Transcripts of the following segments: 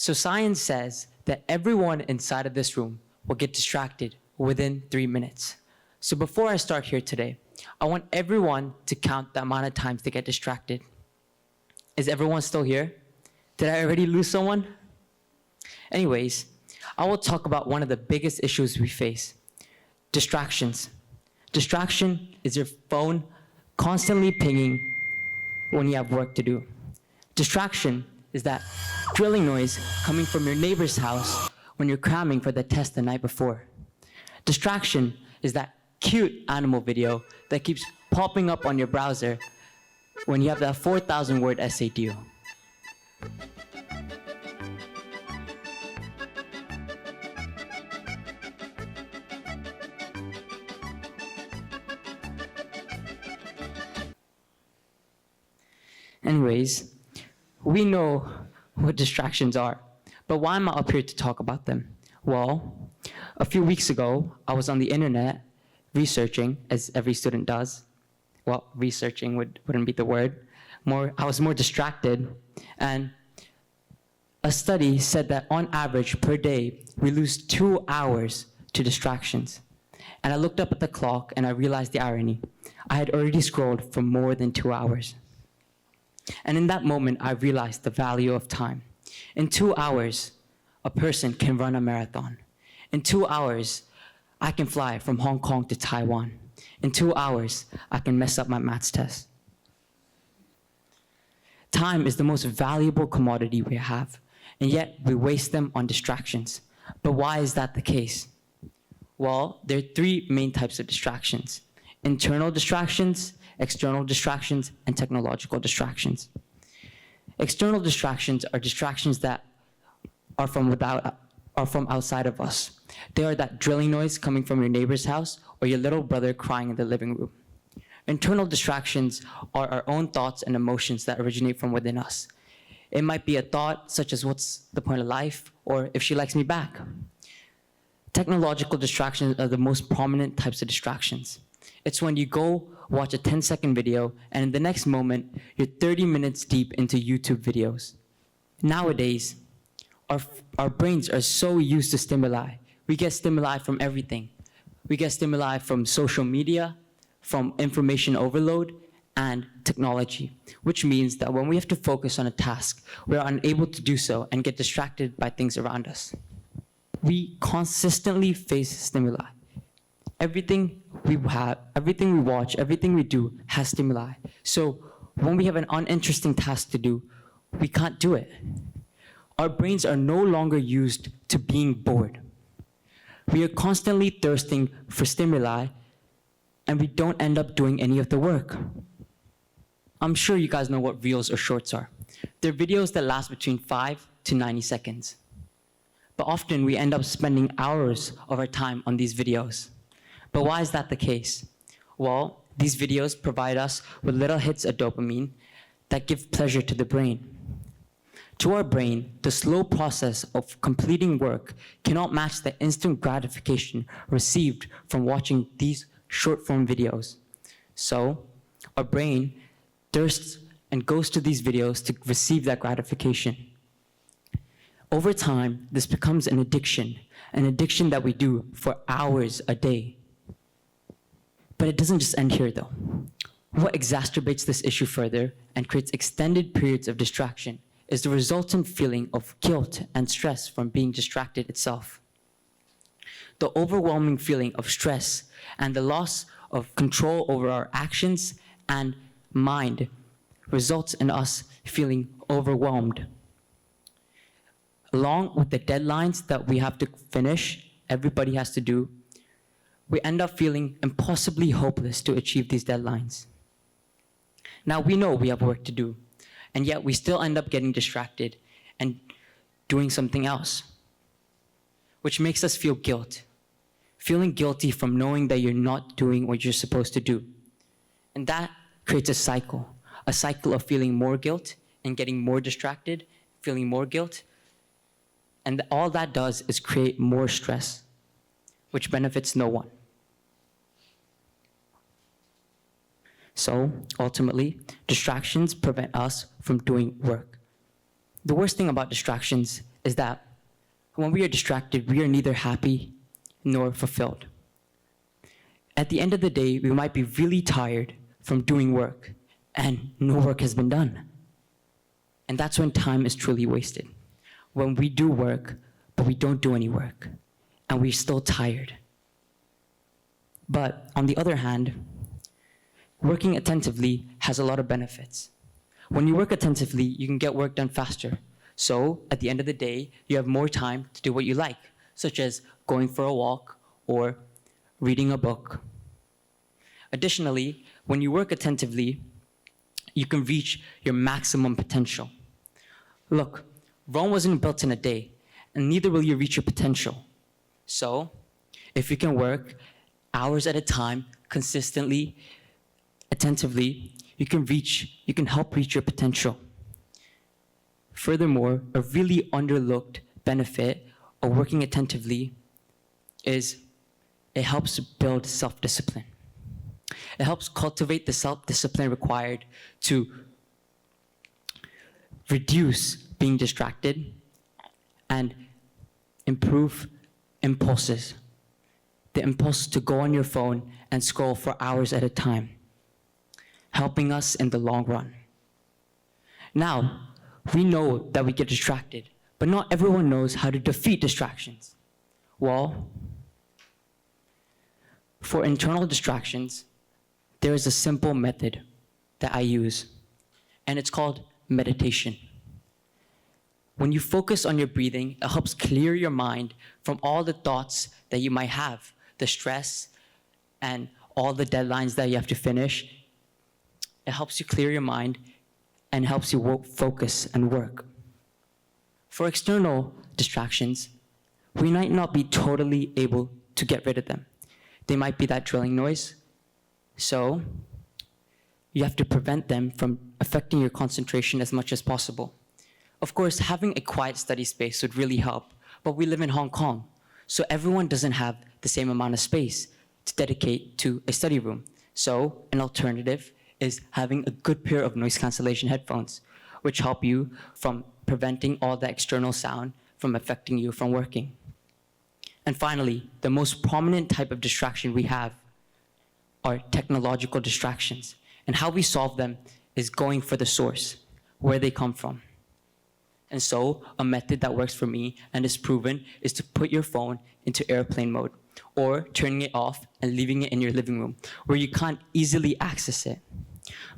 So science says that everyone inside of this room will get distracted within 3 minutes. So before I start here today, I want everyone to count the amount of times they get distracted. Is everyone still here? Did I already lose someone? Anyways, I will talk about one of the biggest issues we face: distractions. Distraction is your phone constantly pinging when you have work to do. Distraction is that drilling noise coming from your neighbor's house when you're cramming for the test the night before. Distraction is that cute animal video that keeps popping up on your browser when you have that 4,000-word essay due. Anyways, we know what distractions are, but why am I up here to talk about them? Well, a few weeks ago, I was on the internet researching, as every student does. Well, researching wouldn't be the word. I was more distracted, and a study said that on average per day, we lose 2 hours to distractions. And I looked up at the clock and I realized the irony. I had already scrolled for more than 2 hours. And in that moment, I realized the value of time. In 2 hours, a person can run a marathon. In 2 hours, I can fly from Hong Kong to Taiwan. In 2 hours, I can mess up my maths test. Time is the most valuable commodity we have, and yet we waste them on distractions. But why is that the case? Well, there are 3 main types of distractions: internal distractions, external distractions, and technological distractions. External distractions are distractions that are from outside of us. They are that drilling noise coming from your neighbor's house or your little brother crying in the living room. Internal distractions are our own thoughts and emotions that originate from within us. It might be a thought such as, what's the point of life? Or if she likes me back. Technological distractions are the most prominent types of distractions. It's when you go watch a 10-second video, and in the next moment, you're 30 minutes deep into YouTube videos. Nowadays, our brains are so used to stimuli. We get stimuli from everything. We get stimuli from social media, from information overload, and technology, which means that when we have to focus on a task, we're unable to do so and get distracted by things around us. We consistently face stimuli. Everything we watch, everything we do has stimuli. So when we have an uninteresting task to do, we can't do it. Our brains are no longer used to being bored. We are constantly thirsting for stimuli, and we don't end up doing any of the work. I'm sure you guys know what reels or shorts are. They're videos that last between 5 to 90 seconds. But often we end up spending hours of our time on these videos. But why is that the case? Well, these videos provide us with little hits of dopamine that give pleasure to the brain. To our brain, the slow process of completing work cannot match the instant gratification received from watching these short-form videos. So, our brain thirsts and goes to these videos to receive that gratification. Over time, this becomes an addiction that we do for hours a day. But it doesn't just end here, though. What exacerbates this issue further and creates extended periods of distraction is the resultant feeling of guilt and stress from being distracted itself. The overwhelming feeling of stress and the loss of control over our actions and mind results in us feeling overwhelmed. Along with the deadlines that we have to finish, everybody has to do, we end up feeling impossibly hopeless to achieve these deadlines. Now we know we have work to do, and yet we still end up getting distracted and doing something else, which makes us feel guilt. Feeling guilty from knowing that you're not doing what you're supposed to do. And that creates a cycle of feeling more guilt and getting more distracted, feeling more guilt. And all that does is create more stress, which benefits no one. So ultimately, distractions prevent us from doing work. The worst thing about distractions is that when we are distracted, we are neither happy nor fulfilled. At the end of the day, we might be really tired from doing work, and no work has been done. And that's when time is truly wasted. When we do work, but we don't do any work, and we're still tired. But on the other hand, working attentively has a lot of benefits. When you work attentively, you can get work done faster. So at the end of the day, you have more time to do what you like, such as going for a walk or reading a book. Additionally, when you work attentively, you can reach your maximum potential. Look, Rome wasn't built in a day, and neither will you reach your potential. So, if you can work hours at a time, consistently, attentively, you can help reach your potential. Furthermore, a really underlooked benefit of working attentively is it helps build self-discipline. It helps cultivate the self-discipline required to reduce being distracted and improve impulses. The impulse to go on your phone and scroll for hours at a time, helping us in the long run. Now, we know that we get distracted, but not everyone knows how to defeat distractions. Well, for internal distractions, there is a simple method that I use, and it's called meditation. When you focus on your breathing, it helps clear your mind from all the thoughts that you might have, the stress and all the deadlines that you have to finish. It helps you clear your mind and helps you focus and work. For external distractions, we might not be totally able to get rid of them. They might be that drilling noise, so you have to prevent them from affecting your concentration as much as possible. Of course, having a quiet study space would really help, but we live in Hong Kong, so everyone doesn't have the same amount of space to dedicate to a study room. So an alternative is having a good pair of noise cancellation headphones, which help you from preventing all the external sound from affecting you from working. And finally, the most prominent type of distraction we have are technological distractions. And how we solve them is going for the source, where they come from. And so a method that works for me and is proven is to put your phone into airplane mode, or turning it off and leaving it in your living room where you can't easily access it.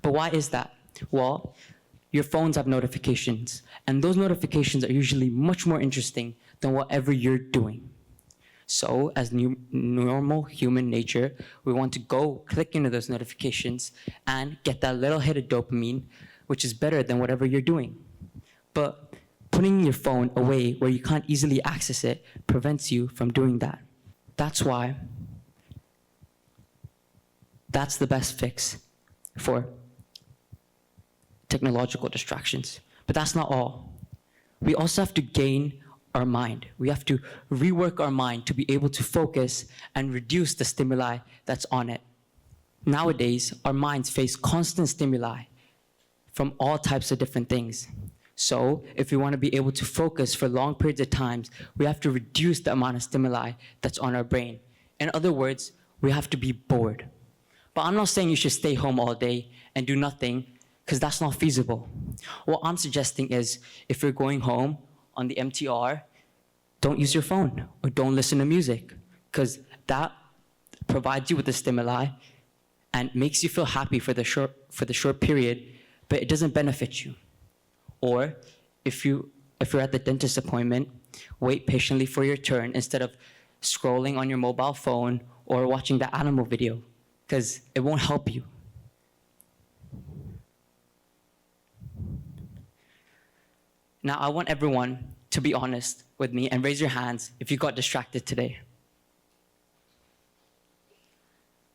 But why is that? Well, your phones have notifications, and those notifications are usually much more interesting than whatever you're doing. So as normal human nature, we want to go click into those notifications and get that little hit of dopamine, which is better than whatever you're doing. But putting your phone away where you can't easily access it prevents you from doing that. That's why that's the best fix for technological distractions. But that's not all. We also have to gain our mind. We have to rework our mind to be able to focus and reduce the stimuli that's on it. Nowadays, our minds face constant stimuli from all types of different things. So if we want to be able to focus for long periods of time, we have to reduce the amount of stimuli that's on our brain. In other words, we have to be bored. But I'm not saying you should stay home all day and do nothing, because that's not feasible. What I'm suggesting is, if you're going home on the MTR, don't use your phone or don't listen to music, because that provides you with the stimuli and makes you feel happy for the short period, but it doesn't benefit you. Or if you're at the dentist appointment, wait patiently for your turn instead of scrolling on your mobile phone or watching the animal video, because it won't help you. Now, I want everyone to be honest with me and raise your hands if you got distracted today.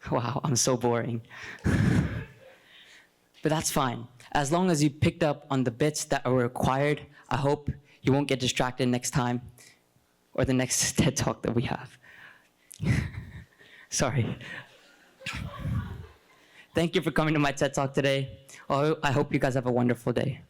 Wow, I'm so boring. But that's fine. As long as you picked up on the bits that are required, I hope you won't get distracted next time or the next TED Talk that we have. Sorry. Thank you for coming to my TED Talk today. I hope you guys have a wonderful day.